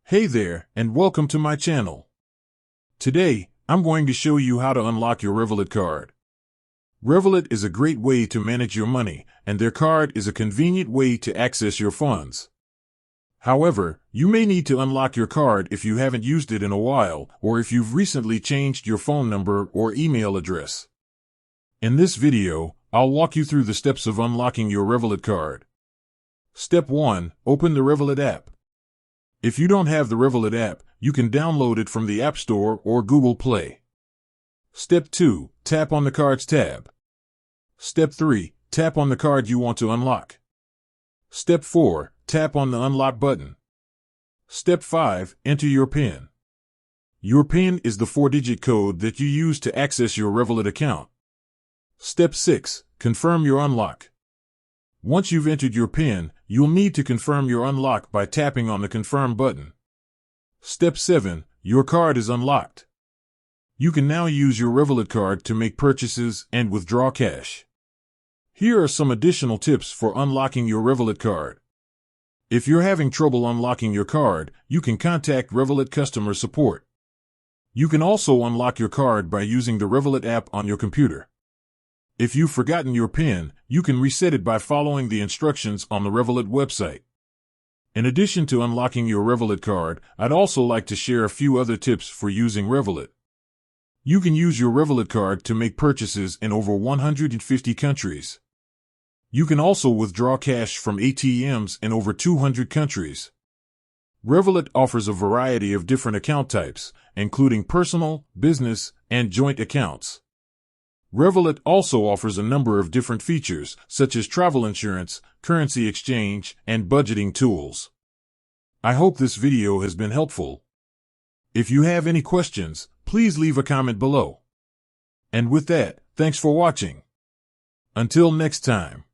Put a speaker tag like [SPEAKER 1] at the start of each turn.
[SPEAKER 1] Hey there, and welcome to my channel. Today, I'm going to show you how to unlock your Revolut card. Revolut is a great way to manage your money, and their card is a convenient way to access your funds. However, you may need to unlock your card if you haven't used it in a while, or if you've recently changed your phone number or email address. In this video, I'll walk you through the steps of unlocking your Revolut card. Step 1. Open the Revolut app. If you don't have the Revolut app, you can download it from the App Store or Google Play. Step 2. Tap on the Cards tab. Step 3. Tap on the card you want to unlock. Step 4. Tap on the Unlock button. Step 5. Enter your PIN. Your PIN is the 4-digit code that you use to access your Revolut account. Step 6. Confirm your unlock. Once you've entered your PIN, you'll need to confirm your unlock by tapping on the Confirm button. Step 7. Your card is unlocked. You can now use your Revolut card to make purchases and withdraw cash. Here are some additional tips for unlocking your Revolut card. If you're having trouble unlocking your card, you can contact Revolut customer support. You can also unlock your card by using the Revolut app on your computer. If you've forgotten your PIN, you can reset it by following the instructions on the Revolut website. In addition to unlocking your Revolut card, I'd also like to share a few other tips for using Revolut. You can use your Revolut card to make purchases in over 150 countries. You can also withdraw cash from ATMs in over 200 countries. Revolut offers a variety of different account types, including personal, business, and joint accounts. Revolut also offers a number of different features, such as travel insurance, currency exchange, and budgeting tools. I hope this video has been helpful. If you have any questions, please leave a comment below. And with that, thanks for watching. Until next time.